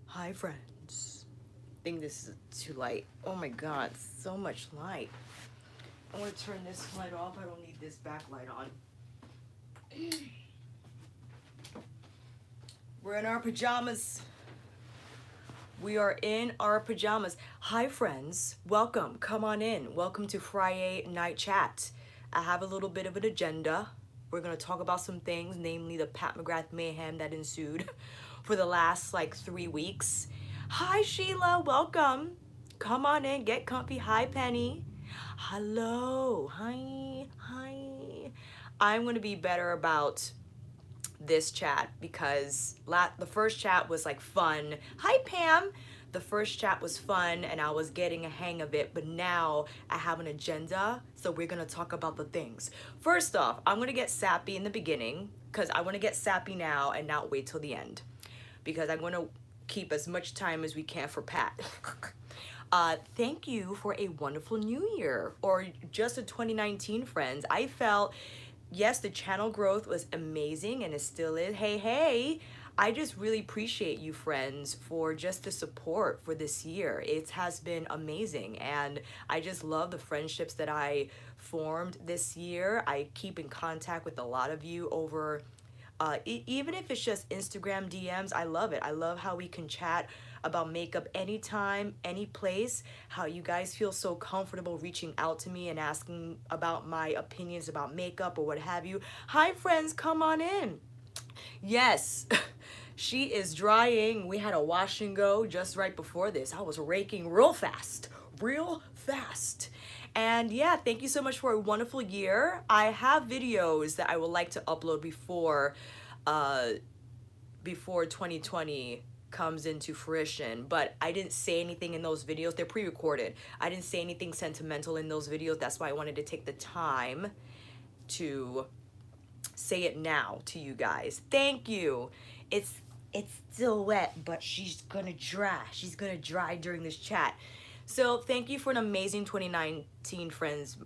Hi friends. I think this is too light. Oh my god, so much light. I want to turn this light off. I don't need this backlight on. We're in our pajamas. We are in our pajamas. Hi friends. Welcome. Come on in. Welcome to FRIYAY Night Chat. I have a little bit of an agenda. We're going to talk about some things, namely the Pat McGrath mayhem that ensued for the last like 3 weeks. Hi Sheila, welcome. Come on in, get comfy. Hi Penny. Hello. Hi. I'm going to be better about this chat because the first chat was like fun. Hi Pam. The first chat was fun and I was getting a hang of it, but now I have an agenda, so we're gonna talk about the things. First off, I'm gonna get sappy in the beginning because I want to get sappy now and not wait till the end because I'm gonna keep as much time as we can for Pat. Thank you for a wonderful new year, or just a 2019, friends. I felt, yes, the channel growth was amazing and it still is. Hey, I just really appreciate you friends for just the support for this year. It has been amazing and I just love the friendships that I formed this year. I keep in contact with a lot of you over even if it's just Instagram DMs. I love it. I love how we can chat about makeup anytime, any place, how you guys feel so comfortable reaching out to me and asking about my opinions about makeup or what have you. Hi friends, come on in. Yes, she is drying. We had a wash and go just right before this. I was raking real fast. And yeah, thank you so much for a wonderful year. I have videos that I would like to upload before 2020 comes into fruition, but I didn't say anything in those videos. They're pre-recorded. I didn't say anything sentimental in those videos. That's why I wanted to take the time to say it now to you guys. Thank you. It's still wet, but she's gonna dry. She's gonna dry during this chat. So thank you for an amazing 2019, friends.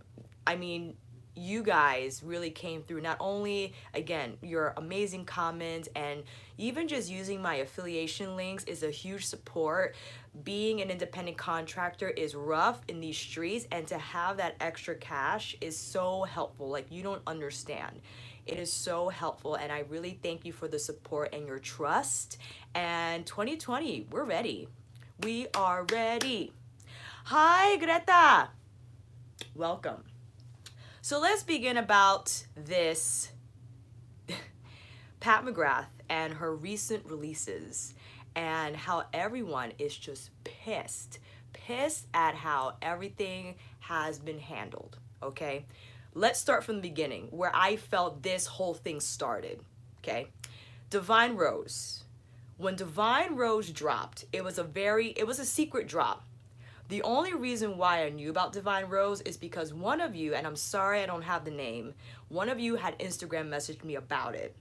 I mean, you guys really came through. Not only, again, your amazing comments and even just using my affiliation links is a huge support. Being an independent contractor is rough in these streets, and to have that extra cash is so helpful. Like, you don't understand. It is so helpful, and I really thank you for the support and your trust. And 2020, we're ready. We are ready. Hi, Greta. Welcome. So let's begin about this Pat McGrath and her recent releases and how everyone is just pissed at how everything has been handled, okay? Let's start from the beginning where I felt this whole thing started, okay? Divine Rose. When Divine Rose dropped, it was a secret drop. The only reason why I knew about Divine Rose is because one of you, and I'm sorry I don't have the name, one of you had Instagram messaged me about it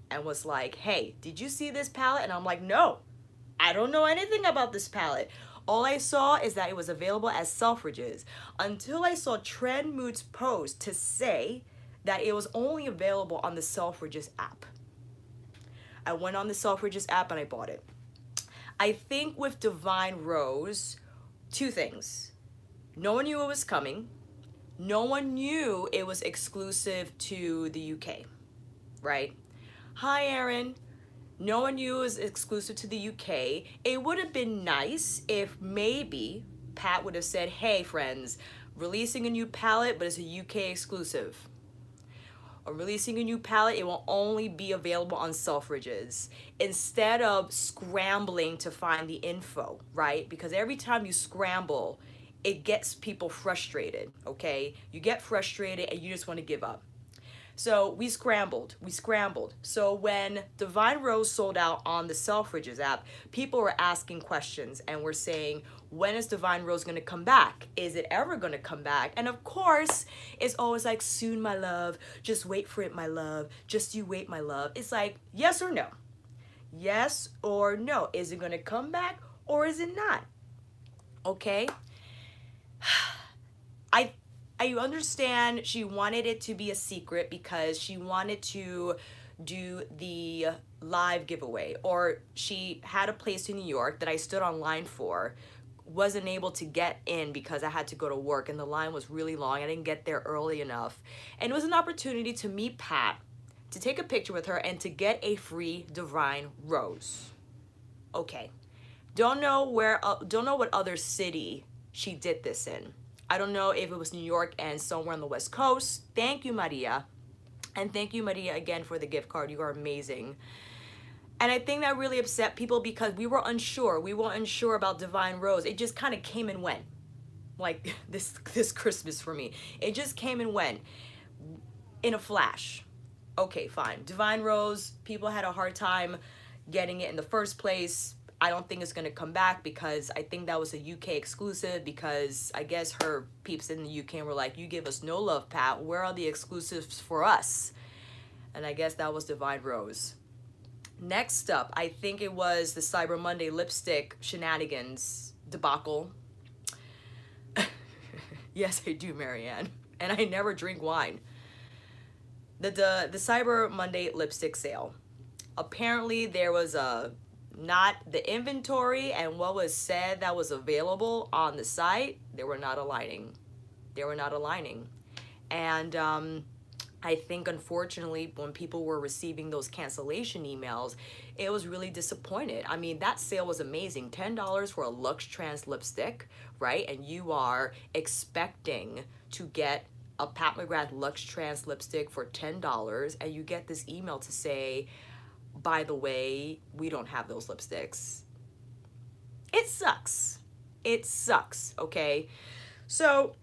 and was like, hey, did you see this palette? And I'm like, no, I don't know anything about this palette. All I saw is that it was available as Selfridges until I saw Trend Moods post to say that it was only available on the Selfridges app. I went on the Selfridges app and I bought it. I think with Divine Rose, two things. No one knew it was coming. No one knew it was exclusive to the UK, right? Hi, Erin. No one knew it was exclusive to the UK. It would have been nice if maybe Pat would have said, hey, friends, releasing a new palette, but it's a UK exclusive. Or releasing a new palette, it will only be available on Selfridges, instead of scrambling to find the info, right? Because every time you scramble, it gets people frustrated, okay? You get frustrated and you just want to give up. So we scrambled. So when Divine Rose sold out on the Selfridges app, people were asking questions and were saying, when is Divine Rose going to come back? Is it ever going to come back? And of course, it's always like, soon, my love. Just wait for it, my love. Just you wait, my love. It's like, yes or no? Yes or no? Is it going to come back or is it not? Okay? I understand she wanted it to be a secret because she wanted to do the live giveaway, or she had a place in New York that I stood online for, wasn't able to get in because I had to go to work and the line was really long. I didn't get there early enough. And it was an opportunity to meet Pat, to take a picture with her, and to get a free Divine Rose. Okay. Don't know what other city she did this in. I don't know if it was New York and somewhere on the West Coast. Thank you, Maria. And thank you, Maria, again for the gift card. You are amazing. And I think that really upset people because we were unsure. We weren't unsure about Divine Rose. It just kind of came and went. Like this Christmas for me. It just came and went in a flash. Okay, fine. Divine Rose, people had a hard time getting it in the first place. I don't think it's going to come back because I think that was a UK exclusive, because I guess her peeps in the UK were like, you give us no love, Pat. Where are the exclusives for us? And I guess that was Divine Rose. Next up, I think it was the Cyber Monday lipstick shenanigans debacle. Yes, I do, Marianne. And I never drink wine. The Cyber Monday lipstick sale. Apparently there was not the inventory and what was said that was available on the site, they were not aligning. They were not aligning. And I think unfortunately when people were receiving those cancellation emails, it was really disappointed. I mean, that sale was amazing. $10 for a Luxe Trans lipstick, right? And you are expecting to get a Pat McGrath Luxe Trans lipstick for $10, and you get this email to say, by the way, we don't have those lipsticks. It sucks. It sucks, okay? So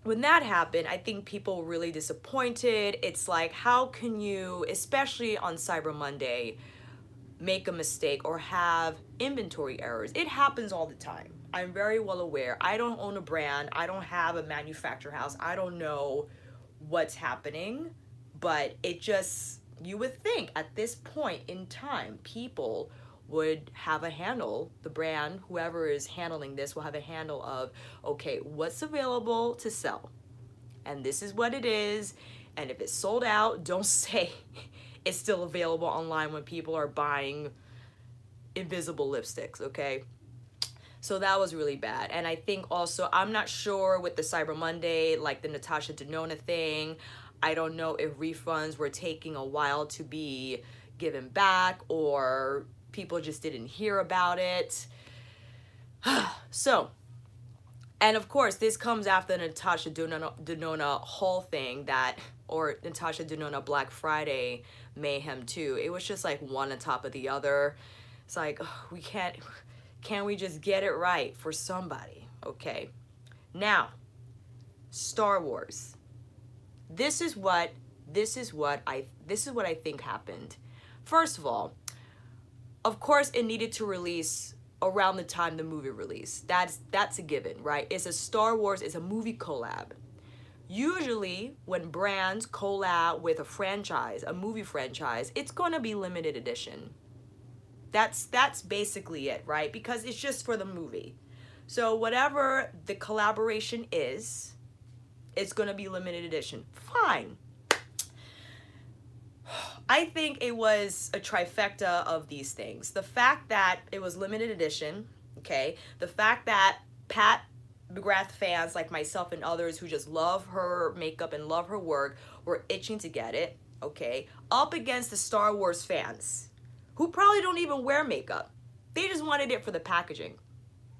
when that happened, I think people were really disappointed. It's like, how can you, especially on Cyber Monday, make a mistake or have inventory errors? It happens all the time. I'm very well aware. I don't own a brand. I don't have a manufacturer house. I don't know what's happening, but it just, you would think at this point in time, people would have a handle, the brand, whoever is handling this will have a handle of, okay, what's available to sell? And this is what it is. And if it's sold out, don't say it's still available online when people are buying invisible lipsticks, okay? So that was really bad. And I think also, I'm not sure with the Cyber Monday, like the Natasha Denona thing, I don't know if refunds were taking a while to be given back or people just didn't hear about it. So, and of course, this comes after the Natasha Denona whole thing or Natasha Denona Black Friday Mayhem too. It was just like one on top of the other. It's like, can we just get it right for somebody? Okay. Now, Star Wars. This is what I think happened. First of all, of course it needed to release around the time the movie released. That's a given, right? It's a Star Wars, it's a movie collab. Usually when brands collab with a franchise, a movie franchise, it's going to be limited edition. That's basically it, right? Because it's just for the movie. So whatever the collaboration is, it's going to be limited edition. Fine. I think it was a trifecta of these things. The fact that it was limited edition, okay? The fact that Pat McGrath fans like myself and others who just love her makeup and love her work were itching to get it, okay? Up against the Star Wars fans who probably don't even wear makeup. They just wanted it for the packaging.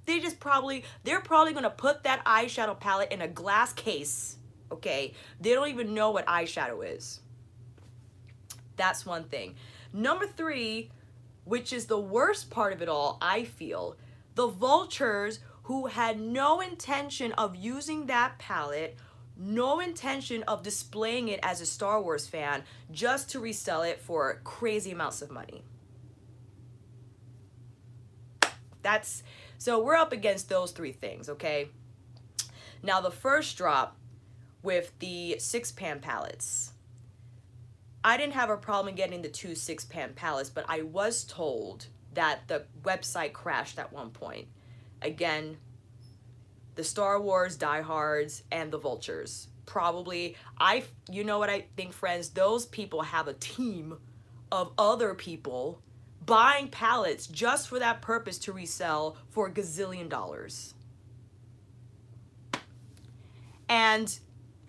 They're probably gonna put that eyeshadow palette in a glass case, okay? They don't even know what eyeshadow is. That's one thing. Number 3, which is the worst part of it all, I feel, the vultures who had no intention of using that palette, no intention of displaying it as a Star Wars fan, just to resell it for crazy amounts of money. So we're up against those 3 things, okay? Now the first drop with the 6-pan palettes. I didn't have a problem getting the 2 6-pan palettes, but I was told that the website crashed at one point. Again, the Star Wars diehards and the vultures. Probably, you know what I think, friends? Those people have a team of other people buying palettes just for that purpose to resell for a gazillion dollars. And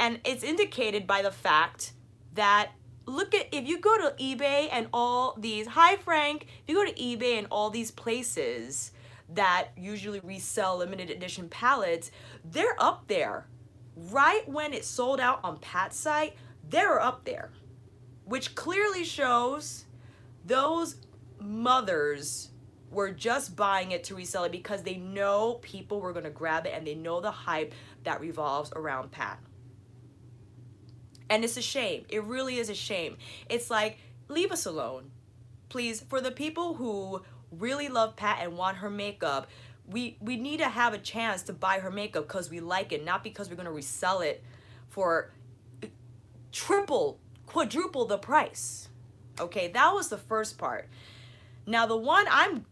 it's indicated by the fact that, look at, if you go to eBay and all these, hi Frank, if you go to eBay and all these places that usually resell limited edition palettes, they're up there. Right when it sold out on Pat's site, they're up there, which clearly shows those mothers were just buying it to resell it because they know people were going to grab it and they know the hype that revolves around Pat. And it's a shame. It really is a shame. It's like, leave us alone, please. For the people who really love Pat and want her makeup, we need to have a chance to buy her makeup because we like it, not because we're going to resell it for triple, quadruple the price. Okay, that was the first part. Now, the one I'm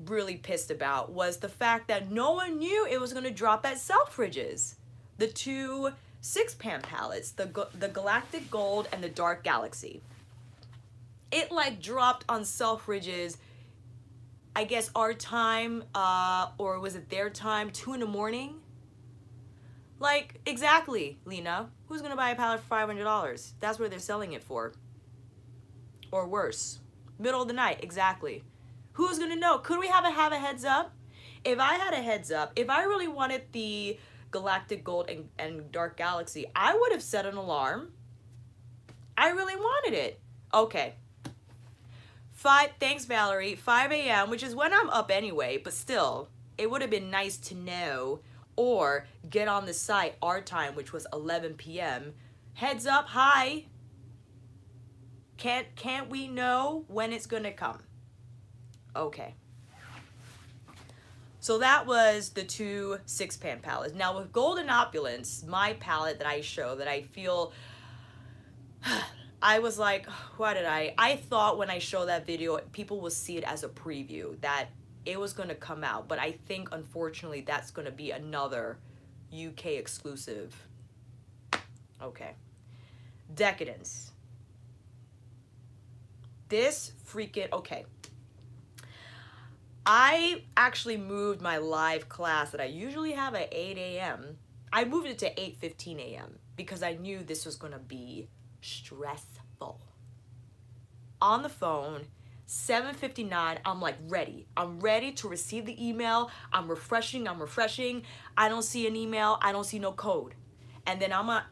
really pissed about was the fact that no one knew it was going to drop at Selfridges. The two 6-pan palettes, the Galactic Gold and the Dark Galaxy. It like dropped on Selfridges, I guess our time, or was it their time, 2 in the morning? Like, exactly, Lena. Who's going to buy a palette for $500? That's where they're selling it for. Or worse. Middle of the night, exactly. Who's going to know? Could we have a heads up? If I had a heads up, if I really wanted the Galactic Gold and Dark Galaxy, I would have set an alarm. I really wanted it. Okay. Thanks, Valerie. 5 a.m., which is when I'm up anyway, but still, it would have been nice to know, or get on the site, our time, which was 11 p.m. Heads up, hi. Can't we know when it's gonna come? Okay. So that was the two 6-pan palettes. Now with Golden Opulence, my palette that I show that I feel, I was like, I thought when I show that video, people will see it as a preview, that it was going to come out. But I think, unfortunately, that's going to be another UK exclusive. Okay. Decadence. This freaking, okay. I actually moved my live class that I usually have at 8 a.m. I moved it to 8:15 a.m. because I knew this was going to be stressful. On the phone, 7:59, I'm like ready. I'm ready to receive the email. I'm refreshing. I don't see an email. I don't see no code. And then I'm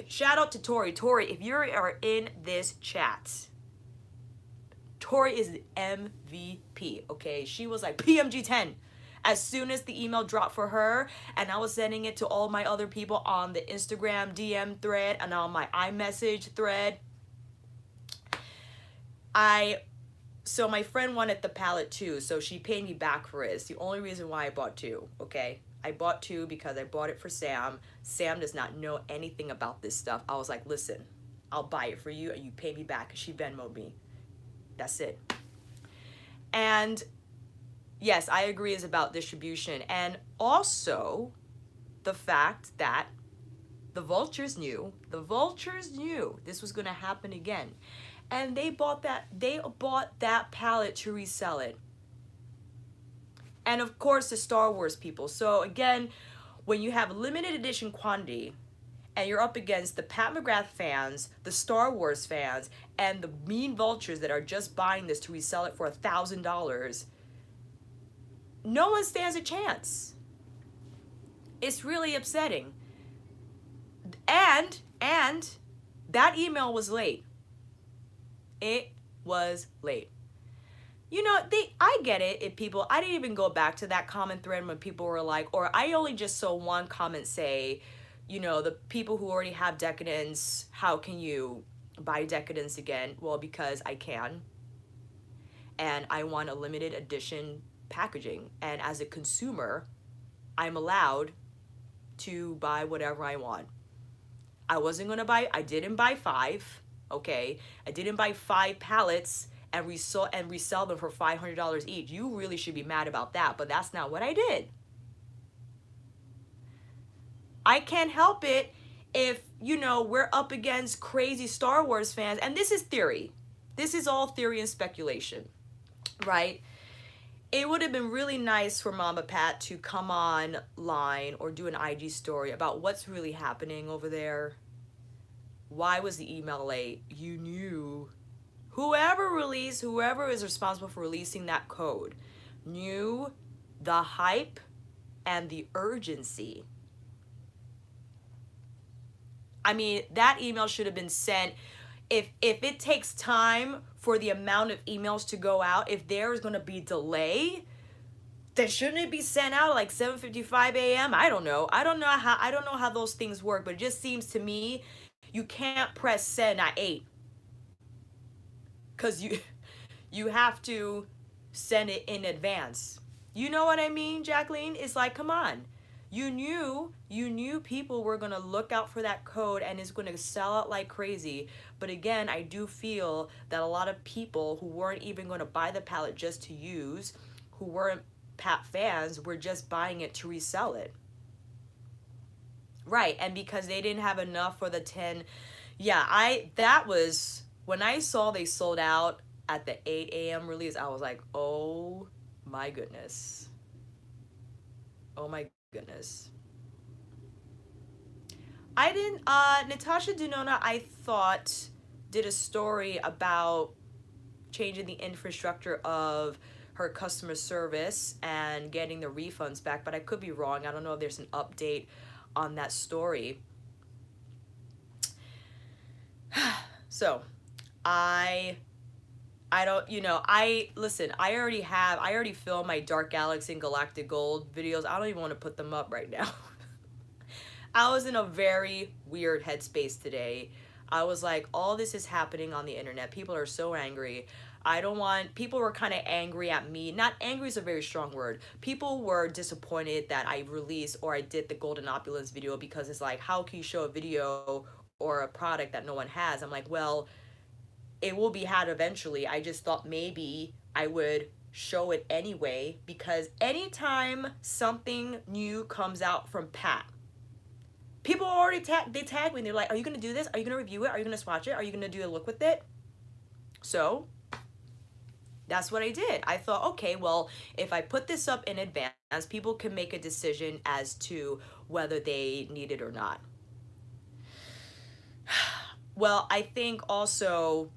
shout out to Tori. Tori, if you are in this chat, Tori is the MVP, okay? She was like PMG 10 as soon as the email dropped for her, and I was sending it to all my other people on the Instagram DM thread and on my iMessage thread. So my friend wanted the palette too, so she paid me back for it. It's the only reason why I bought two, okay? I bought two because I bought it for Sam. Sam does not know anything about this stuff. I was like, listen, I'll buy it for you and you pay me back, because she Venmo'd me. That's it. And yes, I agree, it's about distribution. And also the fact that the vultures knew this was going to happen again. And they bought that palette to resell it. And of course the Star Wars people. So again, when you have limited edition quantity and you're up against the Pat McGrath fans, the Star Wars fans, and the mean vultures that are just buying this to resell it for $1,000, no one stands a chance. It's really upsetting. And that email was late. It was late. You know, I get it if people, I didn't even go back to that comment thread when people were like, or I only just saw one comment say, you know, the people who already have Decadence, how can you buy Decadence again? Well, because I can. And I want a limited edition packaging. And as a consumer, I'm allowed to buy whatever I want. I didn't buy 5, okay? I didn't buy 5 palettes and resell them for $500 each. You really should be mad about that, but that's not what I did. I can't help it if, you know, we're up against crazy Star Wars fans, and this is theory. this is all theory and speculation, right? It would have been really nice for Mama Pat to come online or do an IG story about what's really happening over there. Why was the email late? You knew. Whoever is responsible for releasing that code knew the hype and the urgency. I mean, that email should have been sent. If it takes time for the amount of emails to go out, if there is going to be delay, then shouldn't it be sent out at like 7:55 a.m.? I don't know. I don't know how those things work, but it just seems to me you can't press send at 8. Cuz you have to send it in advance. You know what I mean, Jacqueline? It's like, come on. You knew people were going to look out for that code and it's going to sell out like crazy. But again, I do feel that a lot of people who weren't even going to buy the palette just to use, who weren't Pat fans, were just buying it to resell it. Right, and because they didn't have enough for the 10, that was, when I saw they sold out at the 8 a.m. release, I was like, oh my goodness. Oh my goodness. I didn't, Natasha Denona, I thought, did a story about changing the infrastructure of her customer service and getting the refunds back, but I could be wrong. I don't know if there's an update on that story. So, I don't, listen, I already filmed my Dark Galaxy and Galactic Gold videos. I don't even want to put them up right now. I was in a very weird headspace today. I was like, all this is happening on the internet. People are so angry. People were kind of angry at me. Not angry is a very strong word. People were disappointed that I released or I did the Golden Opulence video, because it's like, how can you show a video or a product that no one has? I'm like, well, it will be had eventually. I just thought maybe I would show it anyway, because anytime something new comes out from Pat, people already tag me and they're like, are you going to do this? Are you going to review it? Are you going to swatch it? Are you going to do a look with it? So that's what I did. I thought, okay, well, if I put this up in advance, people can make a decision as to whether they need it or not. Well, I think also,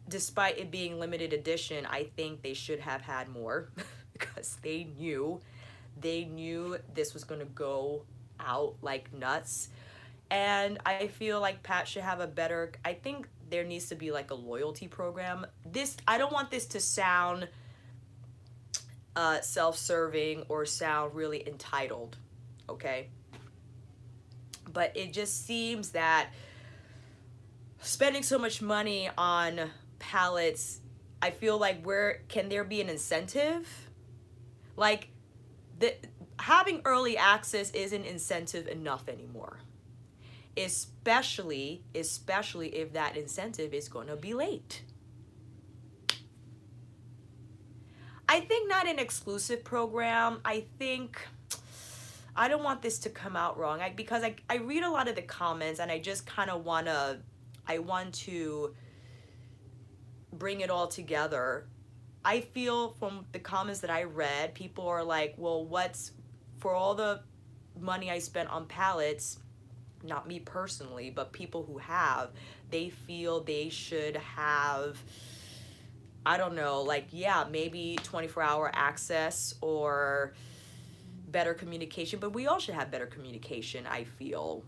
despite it being limited edition, I think they should have had more because they knew this was going to go out like nuts. And I feel like Pat should have a better, I think there needs to be like a loyalty program. I don't want this to sound self-serving or sound really entitled, okay? But it just seems that spending so much money on palettes, I feel like can there be an incentive? Like, having early access isn't incentive enough anymore. Especially if that incentive is going to be late. I think not an exclusive program. I don't want this to come out wrong, because I read a lot of the comments and I just kind of want to bring it all together. I feel from the comments that I read, people are like, well, for all the money I spent on palettes, not me personally, but people who have, they feel they should have, I don't know, like, yeah, maybe 24-hour access or better communication, but we all should have better communication, I feel.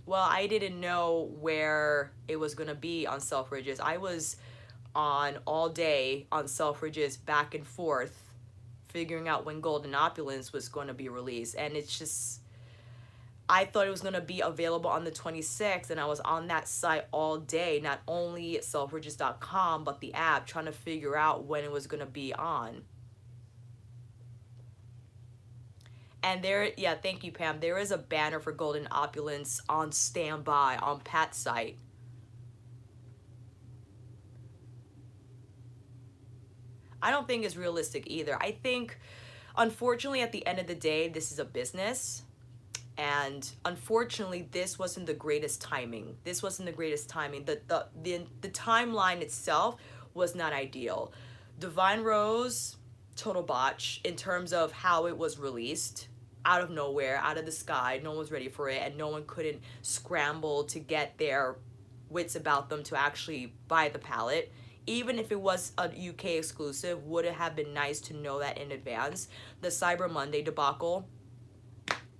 Well, I didn't know where it was going to be on Selfridges. I was on all day on Selfridges, back and forth, figuring out when Golden Opulence was going to be released. And it's just, I thought it was going to be available on the 26th, and I was on that site all day, not only at selfridges.com, but the app, trying to figure out when it was going to be on. And thank you, Pam. There is a banner for Golden Opulence on standby on Pat's site. I don't think it's realistic either. I think, unfortunately, at the end of the day, this is a business. And unfortunately, this wasn't the greatest timing. This wasn't the greatest timing. The timeline itself was not ideal. Divine Rose, total botch in terms of how it was released. Out of nowhere, out of the sky, no one was ready for it, and no one couldn't scramble to get their wits about them to actually buy the palette. Even if it was a UK exclusive, would it have been nice to know that in advance? The Cyber Monday debacle,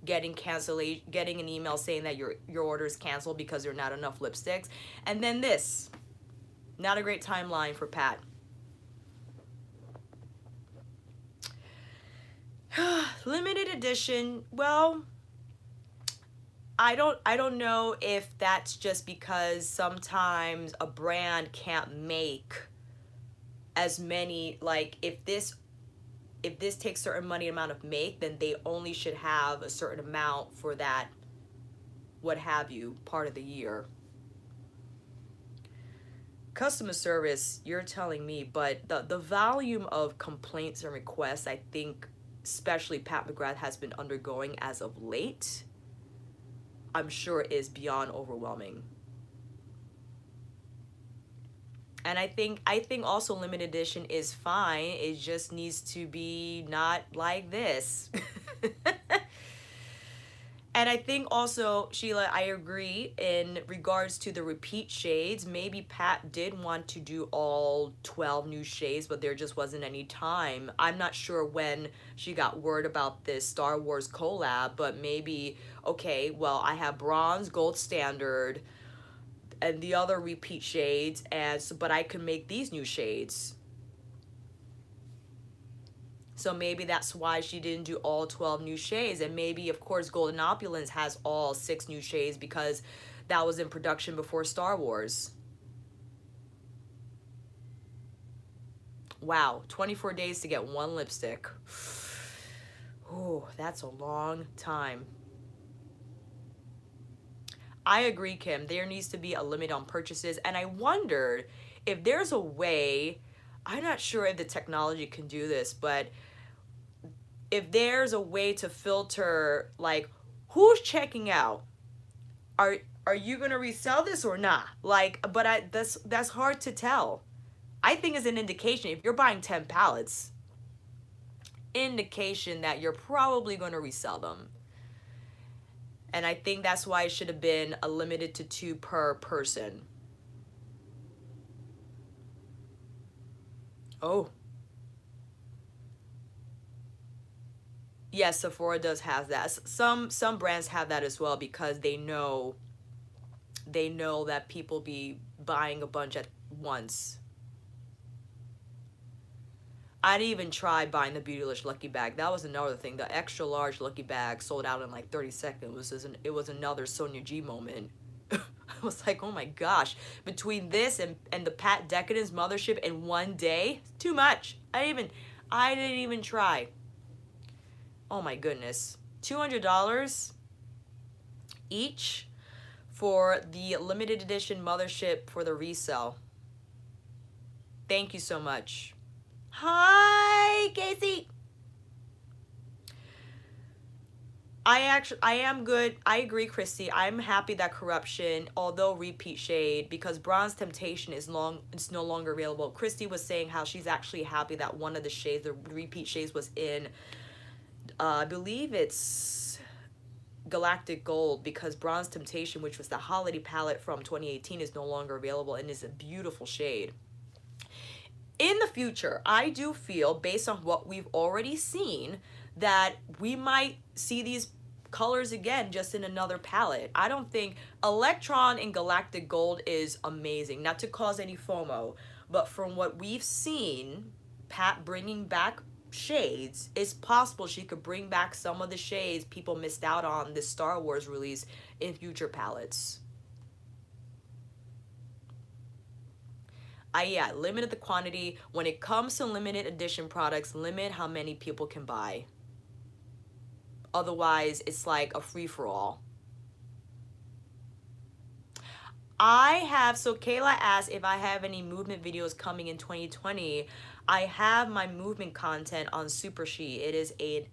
getting an email saying that your order is canceled because there are not enough lipsticks, and then this, not a great timeline for Pat. Limited edition, well, I don't know if that's just because sometimes a brand can't make as many, like if this takes certain money amount of make, then they only should have a certain amount for that, what have you, part of the year. Customer service, you're telling me, but the volume of complaints and requests, I think, especially Pat McGrath has been undergoing as of late, I'm sure is beyond overwhelming. And I think also limited edition is fine. It just needs to be not like this. And I think also, Sheila, I agree in regards to the repeat shades. Maybe Pat did want to do all 12 new shades, but there just wasn't any time. I'm not sure when she got word about this Star Wars collab, but maybe, okay, well, I have bronze, gold standard, and the other repeat shades, and so, but I can make these new shades. So maybe that's why she didn't do all 12 new shades. And maybe, of course, Golden Opulence has all 6 new shades because that was in production before Star Wars. Wow, 24 days to get one lipstick. Oh, that's a long time. I agree, Kim. There needs to be a limit on purchases. And I wondered if there's a way, I'm not sure if the technology can do this, but if there's a way to filter, like, who's checking out? Are you gonna resell this or not? Like, but that's hard to tell. I think it's an indication. If you're buying 10 palettes, indication that you're probably gonna resell them. And I think that's why it should have been a limited to 2 per person. Oh. Yes, Sephora does have that. Some brands have that as well because they know that people be buying a bunch at once. I didn't even try buying the Beautylish Lucky Bag. That was another thing. The extra large Lucky Bag sold out in like 30 seconds. It was another Sonia G moment. I was like, oh my gosh. Between this and the Pat Decadence Mothership in one day, too much. I didn't even try. Oh my goodness. $200 each for the limited edition Mothership for the resale. Thank you so much. Hi, Casey. I am good. I agree, Christy. I'm happy that Corruption, although repeat shade, because Bronze Temptation is no longer available. Christy was saying how she's actually happy that one of the shades, the repeat shades, was in, I believe it's Galactic Gold, because Bronze Temptation, which was the holiday palette from 2018, is no longer available and is a beautiful shade. In the future, I do feel, based on what we've already seen, that we might see these colors again, just in another palette. I don't think Electron in Galactic Gold is amazing. Not to cause any FOMO, but from what we've seen, Pat bringing back shades, it's possible she could bring back some of the shades people missed out on this Star Wars release in future palettes. Yeah, limited the quantity. When it comes to limited edition products, limit how many people can buy. Otherwise, it's like a free-for-all. So Kayla asked if I have any movement videos coming in 2020. I have my movement content on Supersheet.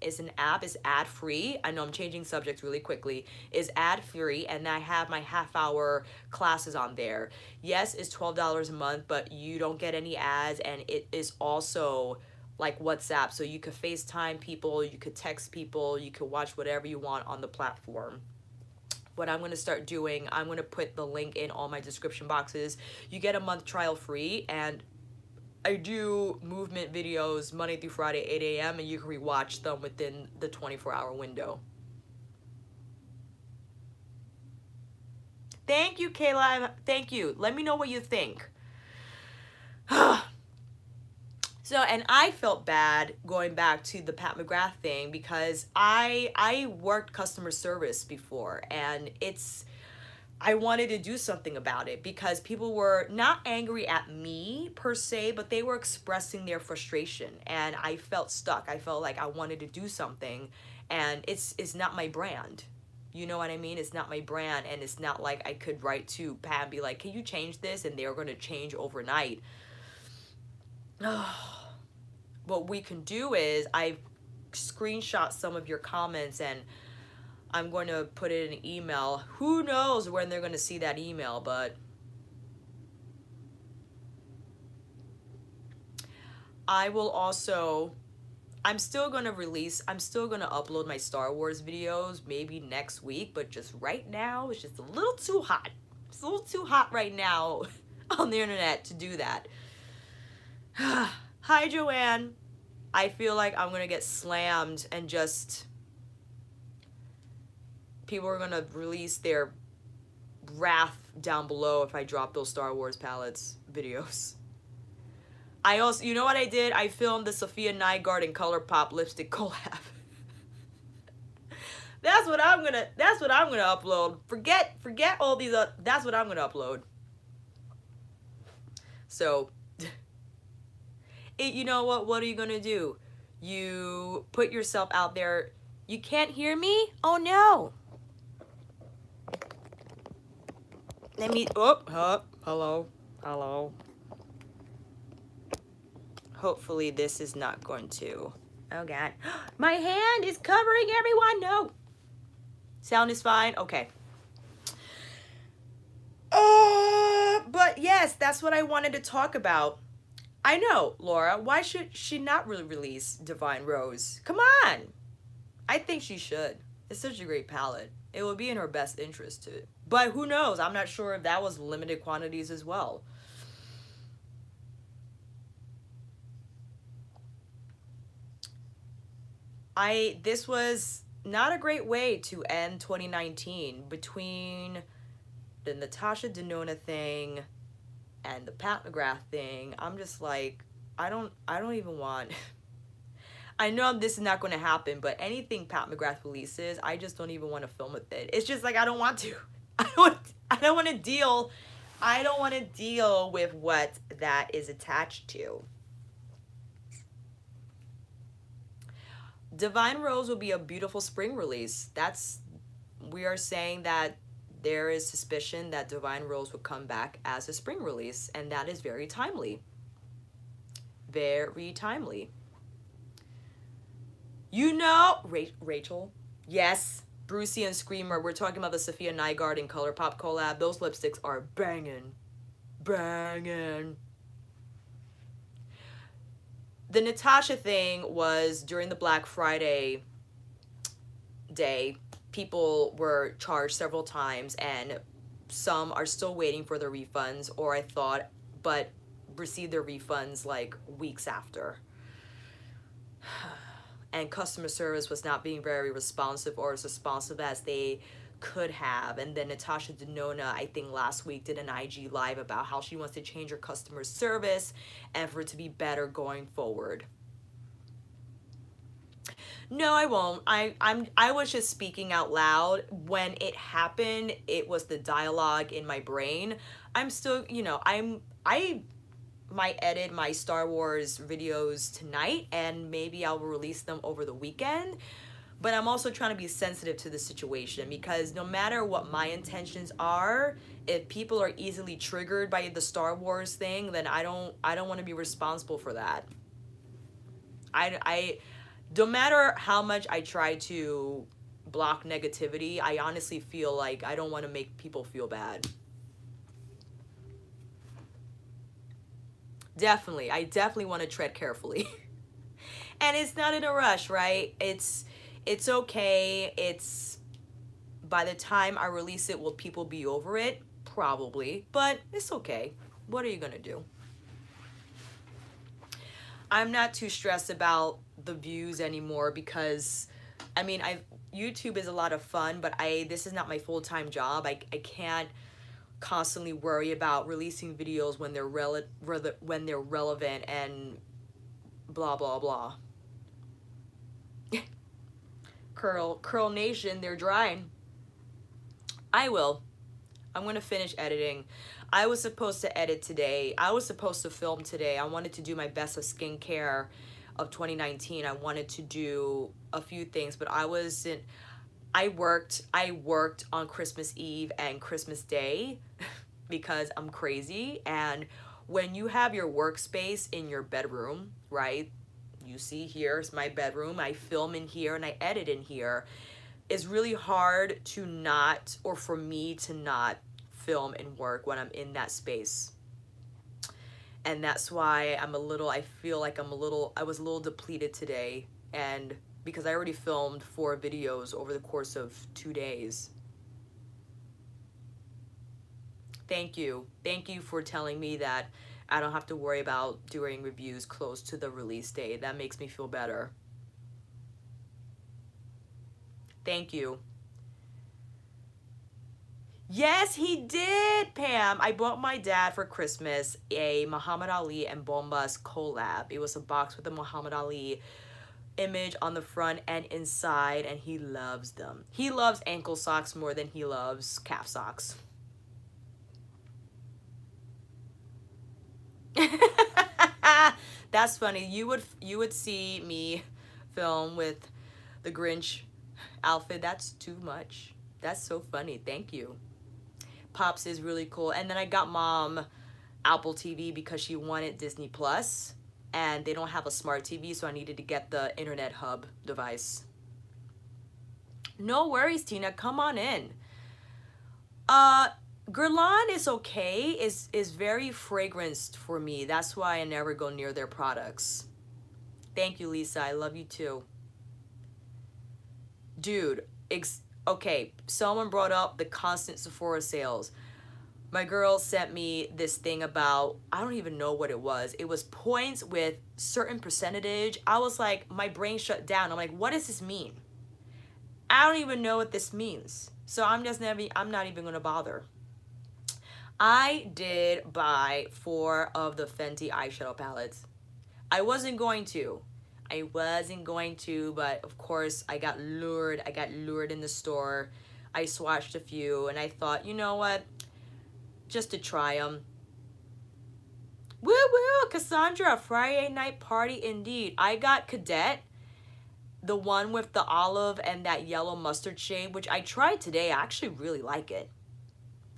It's an app, it's ad free. I know I'm changing subjects really quickly. It's ad free, and I have my half-hour classes on there. Yes, it's $12 a month, but you don't get any ads, and it is also like WhatsApp. So you could FaceTime people, you could text people, you could watch whatever you want on the platform. What I'm going to start doing, I'm going to put the link in all my description boxes. You get a month trial free, and I do movement videos Monday through Friday, 8 a.m., and you can rewatch them within the 24-hour window. Thank you, Kayla. Thank you. Let me know what you think. So, and I felt bad going back to the Pat McGrath thing because I worked customer service before, and I wanted to do something about it because people were not angry at me per se, but they were expressing their frustration, and I felt stuck. I felt like I wanted to do something, and it's not my brand. You know what I mean? It's not my brand, and it's not like I could write to Pat and be like, can you change this? And they're going to change overnight. What we can do is I've screenshot some of your comments, and I'm going to put it in an email. Who knows when they're going to see that email, but I will also, I'm still going to upload my Star Wars videos maybe next week, but just right now, it's just a little too hot. It's a little too hot right now on the internet to do that. Hi, Joanne. I feel like I'm going to get slammed, and just people are going to release their wrath down below if I drop those Star Wars palettes videos. I also, you know what I did? I filmed the Sophia Nygaard and ColourPop lipstick collab. That's what I'm gonna upload. Forget all these, that's what I'm gonna upload. So, you know what are you gonna do? You put yourself out there. You can't hear me? Oh no. Let me, hello. Hopefully this is not going to, oh God. My hand is covering everyone, no. Sound is fine, okay. But yes, that's what I wanted to talk about. I know, Laura, why should she not really release Divine Rose? Come on. I think she should. It's such a great palette. It would be in her best interest to. But who knows? I'm not sure if that was limited quantities as well. This was not a great way to end 2019 between the Natasha Denona thing and the Pat McGrath thing. I'm just like, I don't even want. I know this is not going to happen, but anything Pat McGrath releases, I just don't even want to film with it. It's just like I don't want to. I don't want to deal with what that is attached to. Divine Rose will be a beautiful spring release. We are saying that there is suspicion that Divine Rose will come back as a spring release, and that is very timely. Very timely. You know, Rachel, yes, Brucey and Screamer, we're talking about the Sophia Nygaard and ColourPop collab. Those lipsticks are banging. Banging. The Natasha thing was during the Black Friday day. People were charged several times, and some are still waiting for their refunds, or I thought, but received their refunds like weeks after. And customer service was not being very responsive, or as responsive as they could have. And then Natasha Denona, I think last week, did an IG live about how she wants to change her customer service and for it to be better going forward. No, I won't. I was just speaking out loud. When it happened, it was the dialogue in my brain. I'm still, you know, I might edit my Star Wars videos tonight, and maybe I'll release them over the weekend. But I'm also trying to be sensitive to the situation, because no matter what my intentions are, If people are easily triggered by the Star Wars thing, then I don't want to be responsible for that. I no matter how much I try to block negativity, I honestly feel like I don't want to make people feel bad. Definitely. I definitely want to tread carefully. And it's not in a rush, right? It's okay. It's by the time I release it, will people be over it? Probably, but it's okay. What are you going to do? I'm not too stressed about the views anymore because I mean, I YouTube is a lot of fun, but I this is not my full-time job. I can't constantly worry about releasing videos when they're when they're relevant and blah blah blah. Curl Nation, they're drying. I will. I'm gonna finish editing. I was supposed to edit today. I was supposed to film today. I wanted to do my best of skincare of 2019. I wanted to do a few things, but I wasn't. I worked on Christmas Eve and Christmas Day because I'm crazy. And when you have your workspace in your bedroom, right? You see here's my bedroom. I film in here and I edit in here. It's really hard to not, or for me to not film and work when I'm in that space. And that's why I feel like I was a little depleted today. And because I already filmed 4 videos over the course of 2 days. Thank you. Thank you for telling me that I don't have to worry about doing reviews close to the release date. That makes me feel better. Thank you. Yes, he did, Pam. I bought my dad for Christmas a Muhammad Ali and Bombas collab. It was a box with a Muhammad Ali image on the front and inside, and he loves them. He loves ankle socks more than he loves calf socks. That's funny. You would see me film with the Grinch outfit. That's too much. That's so funny. Thank you. Pops is really cool. And then I got mom Apple TV because she wanted Disney Plus, and they don't have a smart TV, so I needed to get the internet hub device. No worries, Tina. Come on in. Guerlain is okay. Is very fragranced for me. That's why I never go near their products. Thank you, Lisa. I love you too. Dude, okay, someone brought up the constant Sephora sales. My girl sent me this thing about, I don't even know what it was. It was points with certain percentage. I was like, my brain shut down. I'm like, what does this mean? I don't even know what this means. So I'm not even gonna bother. I did buy 4 of the Fenty eyeshadow palettes. I wasn't going to, but of course I got lured. I got lured in the store. I swatched a few and I thought, you know what? Just to try them. Woo woo, Cassandra, Friday night party indeed. I got Cadet, the one with the olive and that yellow mustard shade, which I tried today. I actually really like it.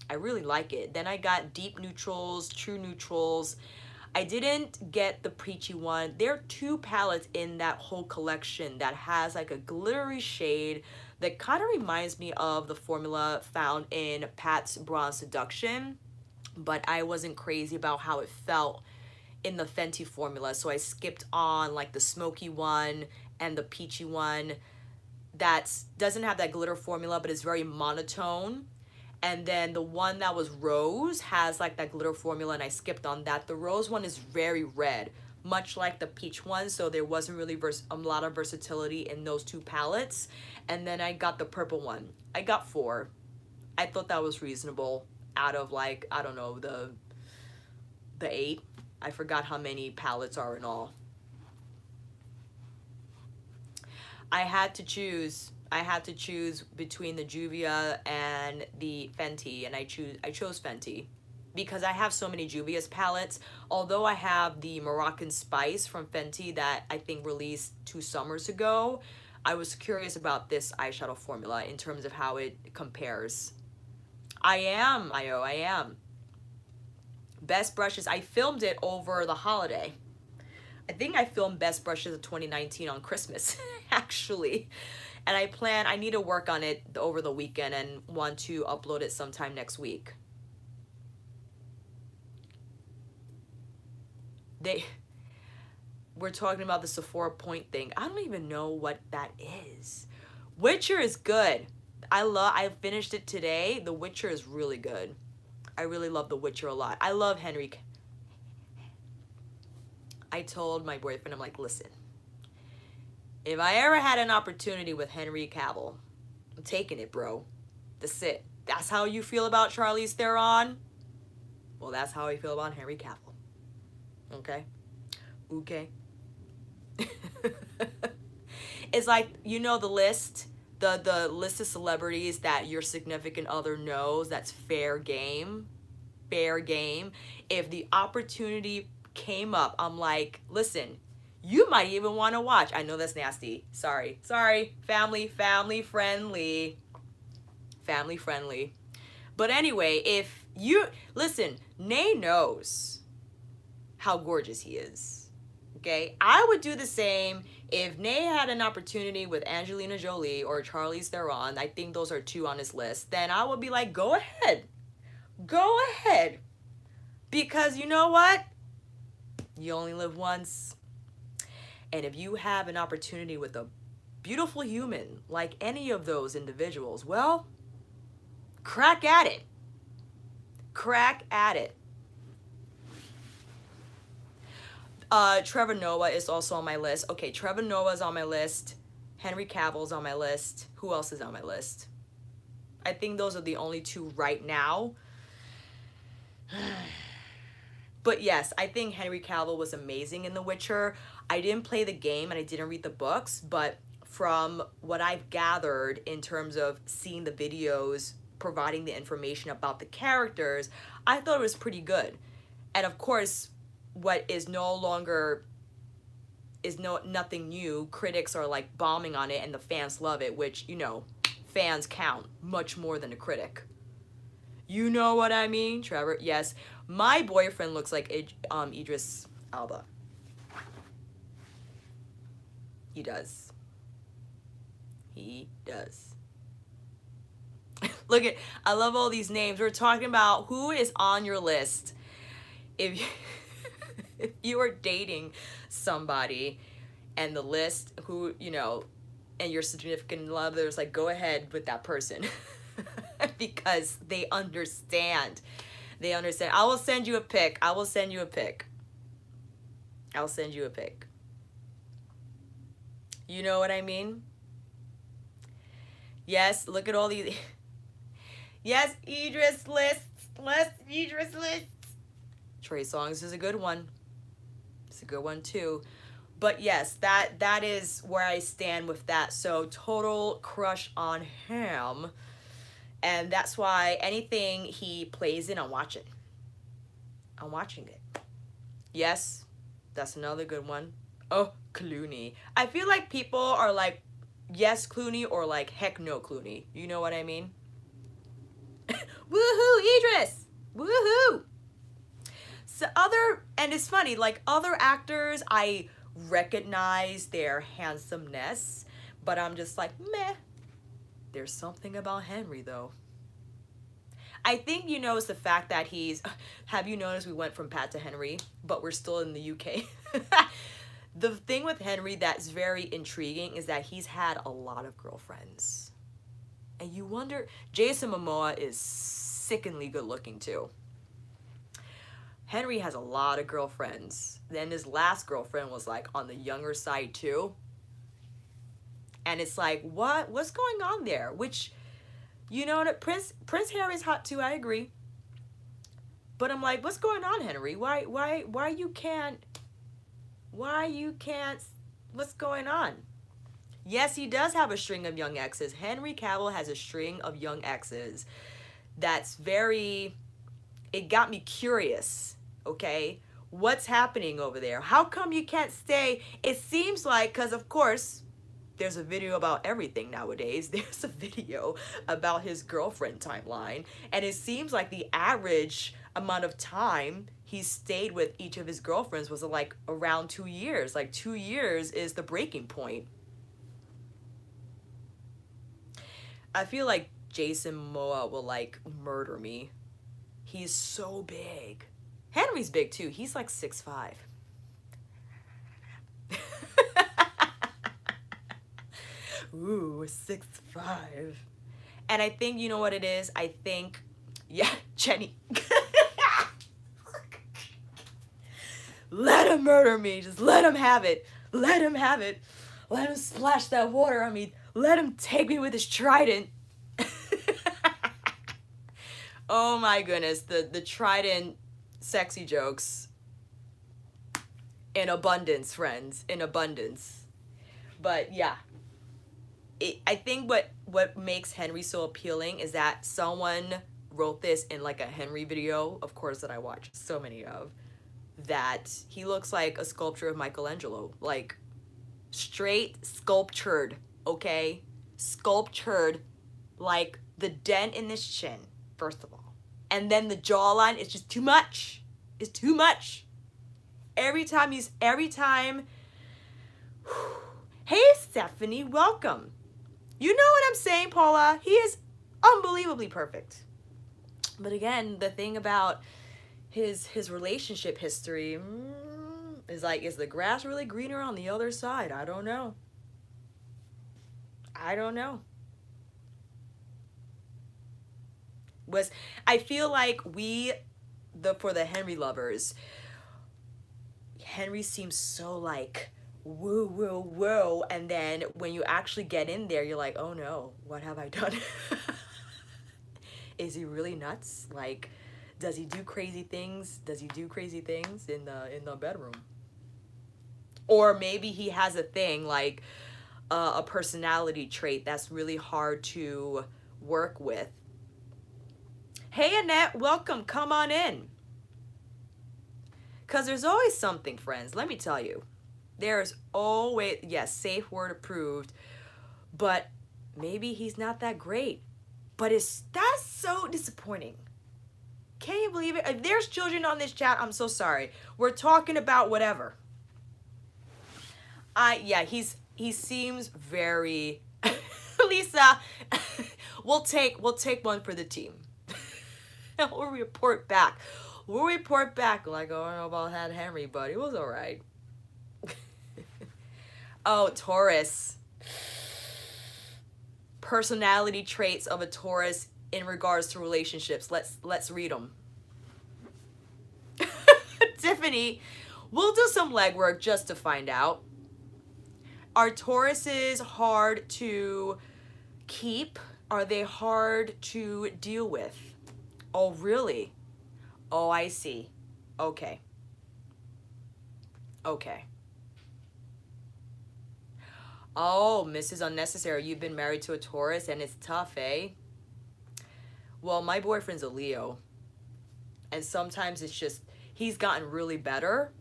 I really like it. Then I got deep neutrals, true neutrals. I didn't get the peachy one. There are 2 palettes in that whole collection that has like a glittery shade that kind of reminds me of the formula found in Pat's Bronze Seduction, but I wasn't crazy about how it felt in the Fenty formula, so I skipped on like the smoky one and the peachy one that doesn't have that glitter formula but is very monotone. And then the one that was rose has like that glitter formula, and I skipped on that. The rose one is very red, much like the peach one, so there wasn't really a lot of versatility in those 2 palettes. And then I got the purple one. I got 4. I thought that was reasonable out of like, I don't know, the 8. I forgot how many palettes are in all. I had to choose between the Juvia and the Fenty, and I chose Fenty because I have so many Juvia's palettes. Although I have the Moroccan Spice from Fenty that I think released 2 summers ago, I was curious about this eyeshadow formula in terms of how it compares. I am, I am. Best brushes. I filmed it over the holiday. I think I filmed Best Brushes of 2019 on Christmas, actually. And I need to work on it over the weekend and want to upload it sometime next week. We're talking about the Sephora Point thing. I don't even know what that is. Witcher is good. I finished it today. The Witcher is really good. I really love The Witcher a lot. I love Henry. I told my boyfriend, I'm like, listen, if I ever had an opportunity with Henry Cavill, I'm taking it, bro. That's it. That's how you feel about Charlize Theron? Well, that's how I feel about Henry Cavill. Okay? Okay. It's like, you know, the list, the list of celebrities that your significant other knows, that's fair game. Fair game. If the opportunity came up, I'm like, listen, you might even want to watch. I know that's nasty. Sorry. Family friendly. Family friendly. But anyway, if you, listen, Nay knows how gorgeous he is. Okay? I would do the same if Nay had an opportunity with Angelina Jolie or Charlize Theron. I think those are two on his list. Then I would be like, go ahead. Go ahead. Because you know what? You only live once. And if you have an opportunity with a beautiful human like any of those individuals, well, crack at it. Crack at it. Trevor Noah is also on my list. Okay, Trevor Noah is on my list. Henry Cavill's on my list. Who else is on my list? I think those are the only two right now. But yes, I think Henry Cavill was amazing in The Witcher. I didn't play the game and I didn't read the books, but from what I've gathered in terms of seeing the videos, providing the information about the characters, I thought it was pretty good. And of course, what is nothing new. Critics are like bombing on it and the fans love it, which, you know, fans count much more than a critic. You know what I mean, Trevor? Yes. My boyfriend looks like Idris Elba. He does. He does. Look at, I love all these names. We're talking about who is on your list. If you are dating somebody and the list who, you know, and your significant other is like, go ahead with that person. Because they understand. They understand. I will send you a pic. I'll send you a pic. You know what I mean? Yes, look at all these. Yes, Idris lists. Idris lists. Trey Songz is a good one. It's a good one too. But yes, that is where I stand with that. So total crush on him. And that's why anything he plays in, I'm watching. I'm watching it. Yes, that's another good one. Oh, Clooney. I feel like people are like, yes, Clooney, or like, heck no, Clooney. You know what I mean? Woohoo, Idris! Woohoo! So and it's funny, like other actors, I recognize their handsomeness, but I'm just like, meh. There's something about Henry, though. I think, you know, it's the fact that have you noticed we went from Pat to Henry, but we're still in the UK? The thing with Henry that's very intriguing is that he's had a lot of girlfriends. And you wonder, Jason Momoa is sickeningly good looking too. Henry has a lot of girlfriends. Then his last girlfriend was like on the younger side too. And it's like, what's going on there? Which, you know, Prince Harry's hot too, I agree. But I'm like, what's going on, Henry? Why you can't, what's going on? Yes, he does have a string of young exes. Henry Cavill has a string of young exes. That's it got me curious, okay? What's happening over there? How come you can't stay? It seems like, because of course, There's a video about everything nowadays. There's a video about his girlfriend timeline, and it seems like the average amount of time he stayed with each of his girlfriends was like around 2 years. Like 2 years is the breaking point. I feel like Jason Momoa will like murder me. He's so big. Henry's big too. He's like 6'5". Ooh, 6'5". And I think, you know what it is? I think, yeah, Jenny. Let him murder me. Just let him have it. Let him have it. Let him splash that water on me. Let him take me with his trident. Oh my goodness. The trident sexy jokes. In abundance, friends. In abundance. But yeah. I think what makes Henry so appealing is that someone wrote this in like a Henry video, of course, that I watch so many of, that he looks like a sculpture of Michelangelo. Like, straight sculptured, okay? Sculptured, like the dent in his chin, first of all. And then the jawline is just too much. It's too much. Every time, hey, Stephanie, welcome. You know what I'm saying, Paula? He is unbelievably perfect. But again, the thing about his relationship history is like, is the grass really greener on the other side? I don't know. I don't know. I feel like for the Henry lovers, Henry seems so like woo, woo, woo. And then when you actually get in there, you're like, oh no, what have I done? Is he really nuts? Like, does he do crazy things? Does he do crazy things in the bedroom? Or maybe he has a thing like a personality trait that's really hard to work with. Hey, Annette, welcome. Come on in. Because there's always something, friends. Let me tell you. There's always, yes, safe word approved. But maybe he's not that great. But that's so disappointing. Can you believe it? If there's children on this chat, I'm so sorry. We're talking about whatever. Yeah, he seems very Lisa, we'll take one for the team. We'll report back. Like, oh, I don't know about that Henry, but it was all right. Oh, Taurus. Personality traits of a Taurus in regards to relationships. Let's read them. Tiffany, we'll do some legwork just to find out. Are Tauruses hard to keep? Are they hard to deal with? Oh, really? Oh, I see. Okay. Okay. Oh, Mrs. Unnecessary, you've been married to a Taurus and it's tough, eh? Well, my boyfriend's a Leo. And sometimes it's just, he's gotten really better,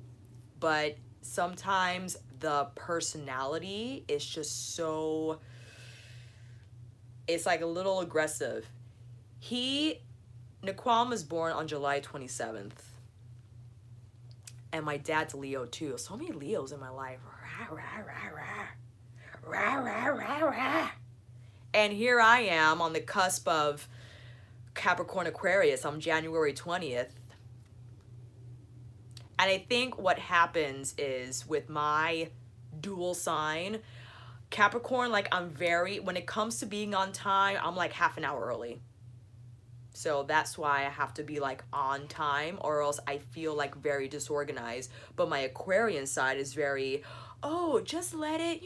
but sometimes the personality is just so, it's like a little aggressive. Naquan was born on July 27th. And my dad's Leo too. So many Leos in my life. Rah, rah, rah, rah. Rah, rah, rah, rah. And here I am on the cusp of Capricorn Aquarius on January 20th. And I think what happens is with my dual sign, Capricorn, like when it comes to being on time, I'm like half an hour early. So that's why I have to be like on time or else I feel like very disorganized. But my Aquarian side is very, oh, just let it,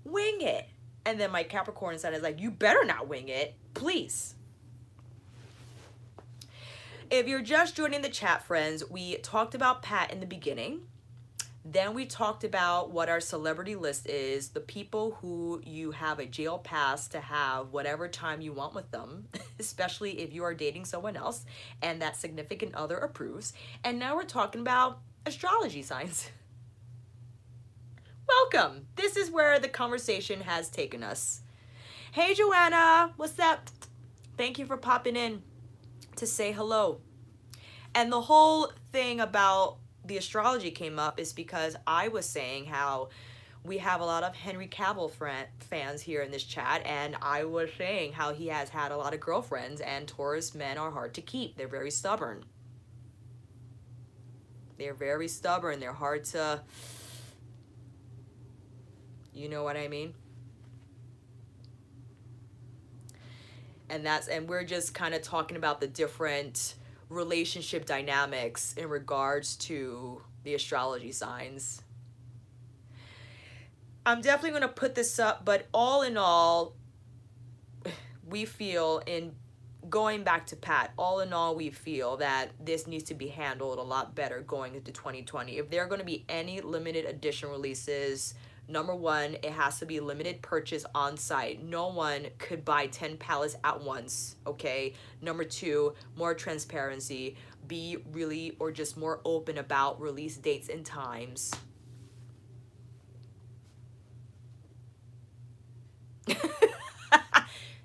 wing it. And then my Capricorn side is like, you better not wing it, please. If you're just joining the chat, friends, we talked about Pat in the beginning. Then we talked about what our celebrity list is, the people who you have a jail pass to have whatever time you want with them, especially if you are dating someone else and that significant other approves. And now we're talking about astrology signs. welcome. This is where the conversation has taken us. Hey, Joanna, what's up? Thank you for popping in to say hello. And the whole thing about the astrology came up is because I was saying how we have a lot of Henry Cavill fans here in this chat, and I was saying how he has had a lot of girlfriends, and Taurus men are hard to keep. They're very stubborn. They're very stubborn. They're hard to, you know what I mean? And we're just kind of talking about the different relationship dynamics in regards to the astrology signs. I'm definitely going to put this up, but all in all, we feel, in going back to Pat, all in all, we feel that this needs to be handled a lot better going into 2020. If there are going to be any limited edition releases, number one, it has to be limited purchase on site. No one could buy 10 palettes at once, okay? Number two, more transparency. Be really, or just more open about release dates and times.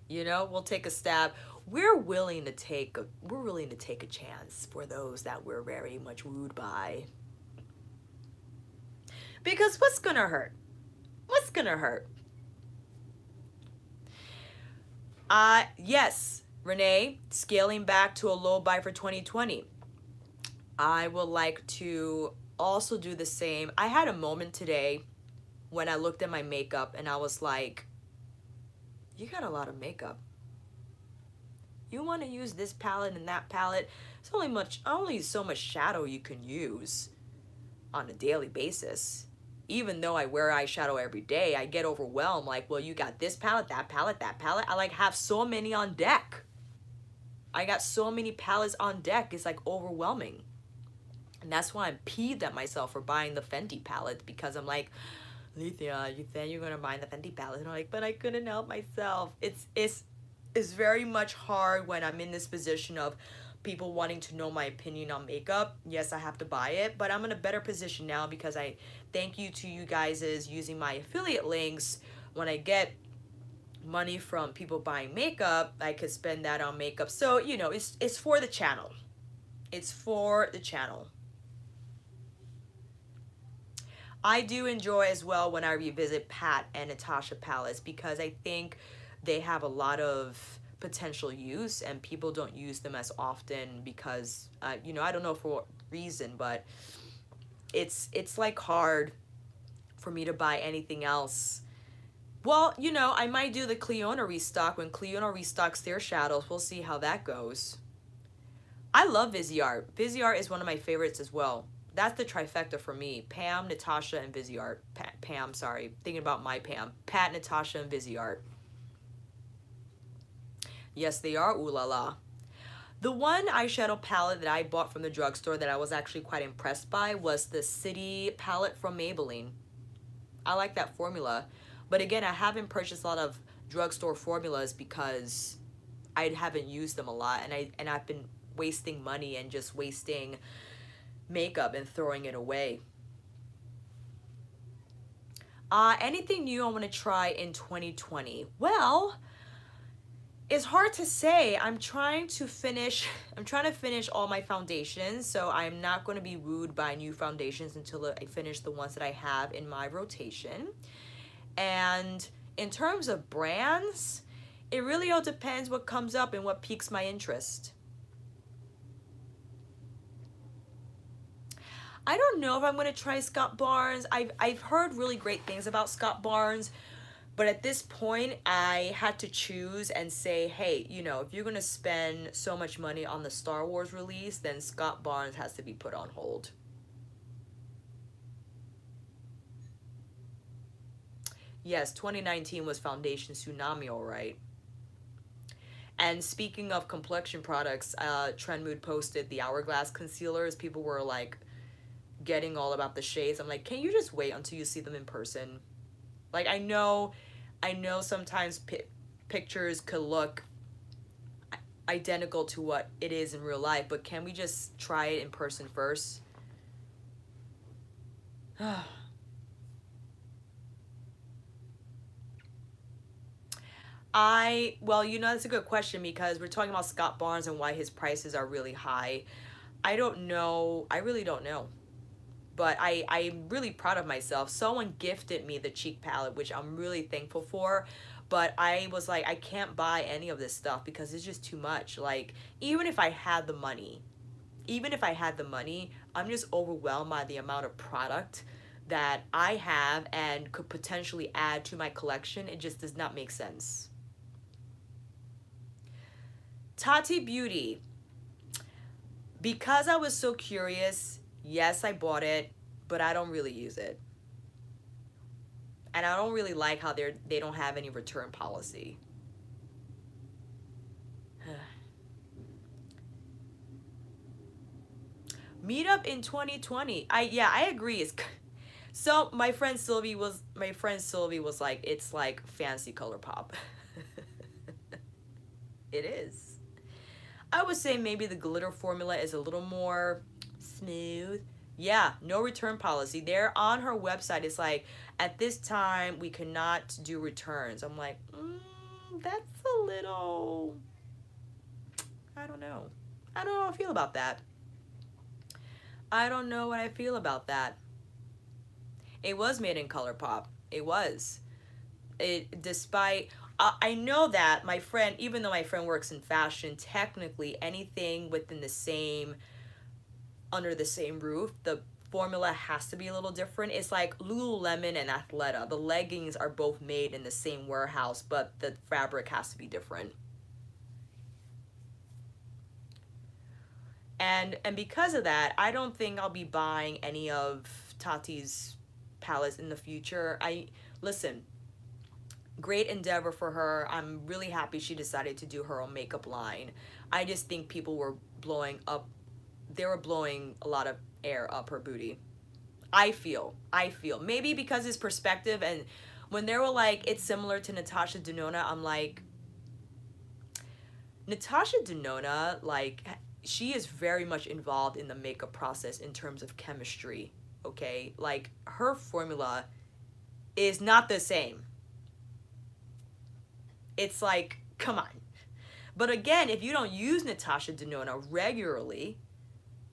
You know, we'll take a stab. We're willing to take a chance for those that we're very much wooed by. Because what's gonna hurt? What's gonna hurt? Yes, Renee, scaling back to a low buy for 2020. I would like to also do the same. I had a moment today when I looked at my makeup and I was like, you got a lot of makeup. You want to use this palette and that palette. It's only so much shadow you can use on a daily basis. Even though I wear eyeshadow every day, I get overwhelmed. Like, well, you got this palette, that palette, that palette. I like have so many on deck. I got so many palettes on deck. It's like overwhelming. And that's why I'm peeved at myself for buying the Fenty palette, because I'm like, Lethea, you said you're gonna buy the Fenty palette. And I'm like, but I couldn't help myself. It's very much hard when I'm in this position of people wanting to know my opinion on makeup. Yes, I have to buy it, but I'm in a better position now because I thank you to you guys is using my affiliate links. When I get money from people buying makeup, I could spend that on makeup. So, you know, it's for the channel. It's for the channel. I do enjoy as well when I revisit Pat and Natasha palettes, because I think they have a lot of potential use and people don't use them as often because, you know, I don't know for what reason, but it's like hard for me to buy anything else. Well, you know, I might do the Cleona restock when Cleona restocks their shadows. We'll see how that goes. I love Viseart. Viseart is one of my favorites as well. That's the trifecta for me. Pam, Natasha, and Viseart. Pam, sorry. Thinking about my Pam. Pat, Natasha, and Viseart. Yes, they are. Ooh la la. The one eyeshadow palette that I bought from the drugstore that I was actually quite impressed by was the City palette from Maybelline. I like that formula. But again, I haven't purchased a lot of drugstore formulas because I haven't used them a lot. And I've been wasting money and just wasting makeup and throwing it away. Anything new I want to try in 2020? Well, it's hard to say. I'm trying to finish all my foundations, so I'm not going to be wooed by new foundations until I finish the ones that I have in my rotation. And in terms of brands, it really all depends what comes up and what piques my interest. I don't know if I'm going to try Scott Barnes. I've heard really great things about Scott Barnes, but at this point, I had to choose and say, hey, you know, if you're going to spend so much money on the Star Wars release, then Scott Barnes has to be put on hold. Yes, 2019 was Foundation Tsunami, all right. And speaking of complexion products, Trend Mood posted the Hourglass concealers. People were like getting all about the shades. I'm like, can you just wait until you see them in person? Like, I know sometimes pictures could look identical to what it is in real life, but can we just try it in person first? Well, you know, that's a good question because we're talking about Scott Barnes and why his prices are really high. I don't know. I really don't know. But I'm really proud of myself. Someone gifted me the cheek palette, which I'm really thankful for. But I was like, I can't buy any of this stuff because it's just too much. Like, even if I had the money, I'm just overwhelmed by the amount of product that I have and could potentially add to my collection. It just does not make sense. Tati Beauty. Because I was so curious, yes, I bought it, but I don't really use it. And I don't really like how they don't have any return policy. Meetup in 2020. I agree. So my friend Sylvie was like, it's like fancy color pop. It is. I would say maybe the glitter formula is a little more smooth. Yeah, no return policy. There on her website, it's like, at this time, we cannot do returns. I'm like, that's a little, I don't know. I don't know how I feel about that. I don't know what I feel about that. It was made in ColourPop. It was. Despite, I know that my friend, even though my friend works in fashion, technically anything within the same, under the same roof, the formula has to be a little different. It's like Lululemon and Athleta. The leggings are both made in the same warehouse, but the fabric has to be different. And because of that, I don't think I'll be buying any of Tati's palettes in the future. Listen, great endeavor for her. I'm really happy she decided to do her own makeup line. I just think people were blowing a lot of air up her booty. I feel maybe because it's perspective, and when they were like, it's similar to Natasha Denona, I'm like, Natasha Denona, like, she is very much involved in the makeup process in terms of chemistry, okay? Like, her formula is not the same. It's like, come on. But again, if you don't use Natasha Denona regularly,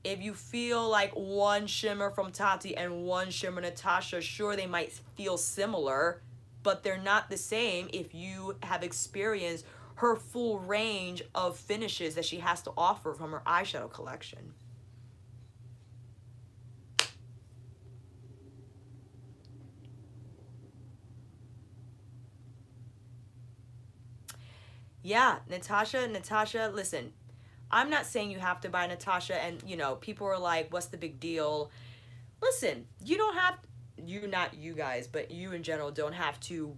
if you feel like one shimmer from Tati and one shimmer Natasha, sure, they might feel similar, but they're not the same if you have experienced her full range of finishes that she has to offer from her eyeshadow collection. Yeah, Natasha, listen, I'm not saying you have to buy Natasha, and you know, people are like, what's the big deal? Listen, you don't have, not you guys, but you in general don't have to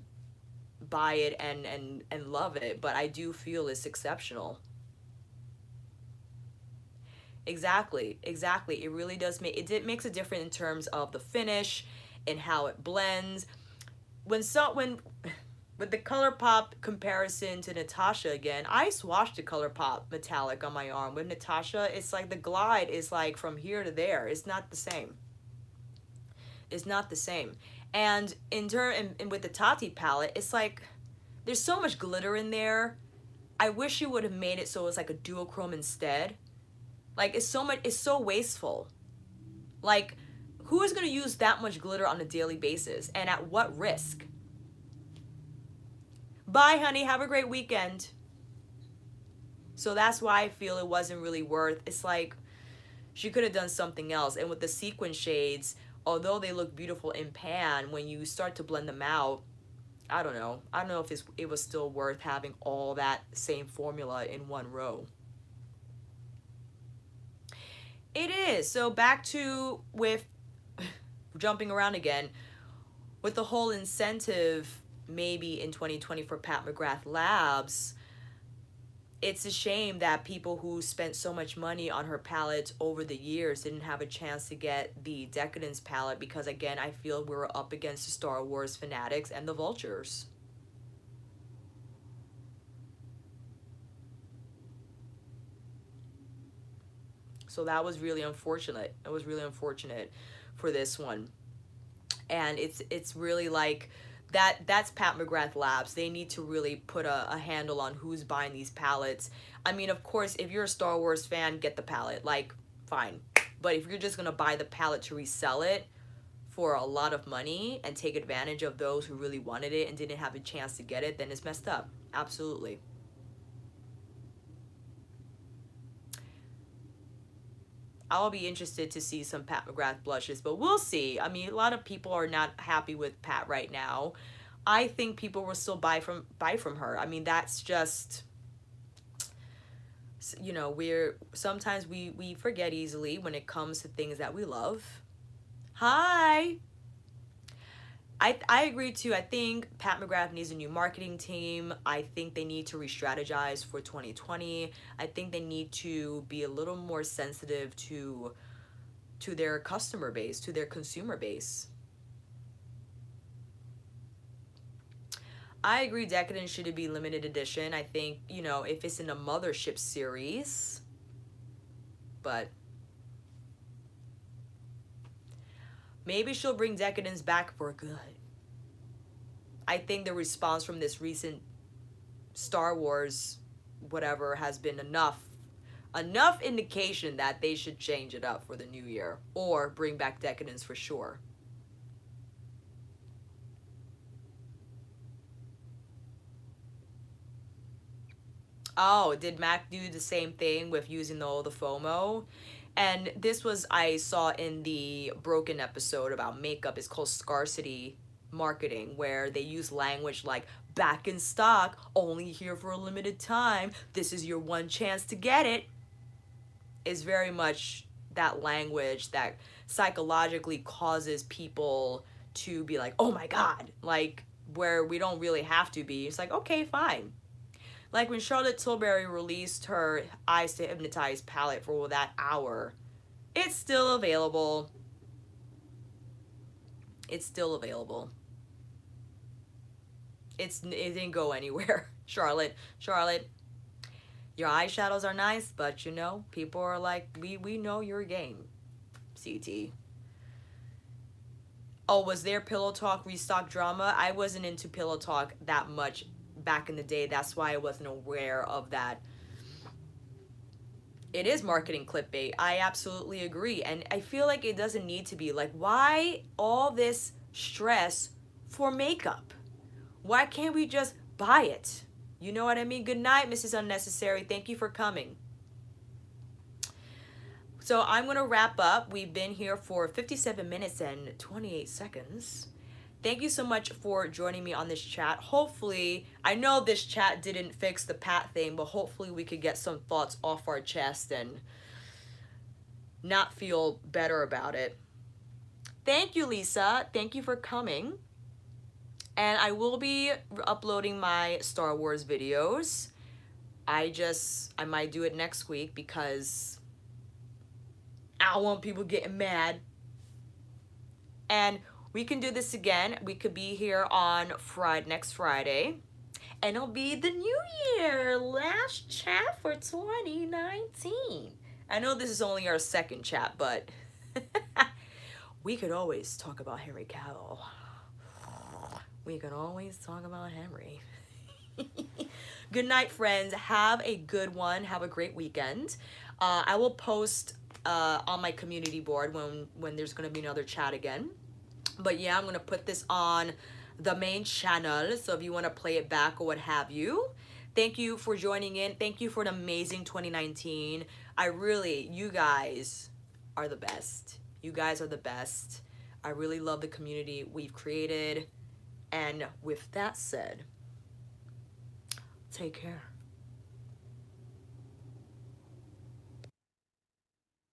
buy it and love it, but I do feel it's exceptional. Exactly. It really does it makes a difference in terms of the finish and how it blends. When with the ColourPop comparison to Natasha again, I swatched the ColourPop metallic on my arm. With Natasha, it's like the glide is like from here to there. It's not the same. It's not the same. And and with the Tati palette, it's like there's so much glitter in there. I wish you would have made it so it was like a duochrome instead. Like, it's so wasteful. Like, who is going to use that much glitter on a daily basis, and at what risk? Bye, honey. Have a great weekend. So that's why I feel it wasn't really worth. It's like she could have done something else. And with the sequin shades, although they look beautiful in pan, when you start to blend them out, I don't know. I don't know if it was still worth having all that same formula in one row. It is. So back to with jumping around again, with the whole incentive maybe in 2020 for Pat McGrath Labs, it's a shame that people who spent so much money on her palettes over the years didn't have a chance to get the Decadence palette, because again, I feel we were up against the Star Wars fanatics and the vultures. So that was really unfortunate. It was really unfortunate for this one. And it's really like that's Pat McGrath Labs. They need to really put a handle on who's buying these palettes. I mean, of course, if you're a Star Wars fan, get the palette, like, fine. But if you're just gonna buy the palette to resell it for a lot of money and take advantage of those who really wanted it and didn't have a chance to get it, then it's messed up. Absolutely. I'll be interested to see some Pat McGrath blushes, but we'll see. I mean, a lot of people are not happy with Pat right now. I think people will still buy from her. I mean, that's just, you know, sometimes we forget easily when it comes to things that we love. Hi. I agree too. I think Pat McGrath needs a new marketing team. I think they need to re-strategize for 2020. I think they need to be a little more sensitive to their customer base, to their consumer base. I agree Decadence should be limited edition. I think, you know, if it's in a mothership series, but maybe she'll bring Decadence back for good. I think the response from this recent Star Wars whatever has been enough indication that they should change it up for the new year or bring back Decadence for sure. Oh, did Mac do the same thing with using all the FOMO? And this was, I saw in the Broken episode about makeup. It's called scarcity marketing, where they use language like back in stock, only here for a limited time, this is your one chance to get it. Is very much that language that psychologically causes people to be like, oh my God, like where we don't really have to be. It's like, okay, fine. Like when Charlotte Tilbury released her Eyes to Hypnotize palette for that hour, it's still available. It's still available. It didn't go anywhere. Charlotte, your eyeshadows are nice, but you know, people are like, we know your game, CT. Oh, was there Pillow Talk restock drama? I wasn't into Pillow Talk that much back in the day. That's why I wasn't aware of that. It is marketing clickbait. I absolutely agree. And I feel like it doesn't need to be. Like, why all this stress for makeup? Why can't we just buy it? You know what I mean? Good night, Mrs. Unnecessary. Thank you for coming. So I'm going to wrap up. We've been here for 57 minutes and 28 seconds. Thank you so much for joining me on this chat. Hopefully, I know this chat didn't fix the Pat thing, but hopefully we could get some thoughts off our chest and not feel better about it. Thank you, Lisa. Thank you for coming. And I will be uploading my Star Wars videos. I might do it next week because I don't want people getting mad. And we can do this again. We could be here on next Friday. And it'll be the new year. Last chat for 2019. I know this is only our second chat, but we could always talk about Henry Cavill. We can always talk about Henry. Good night, friends. Have a good one. Have a great weekend. I will post on my community board when there's going to be another chat again. But yeah, I'm going to put this on the main channel. So if you want to play it back or what have you. Thank you for joining in. Thank you for an amazing 2019. You guys are the best. You guys are the best. I really love the community we've created. And with that said, take care.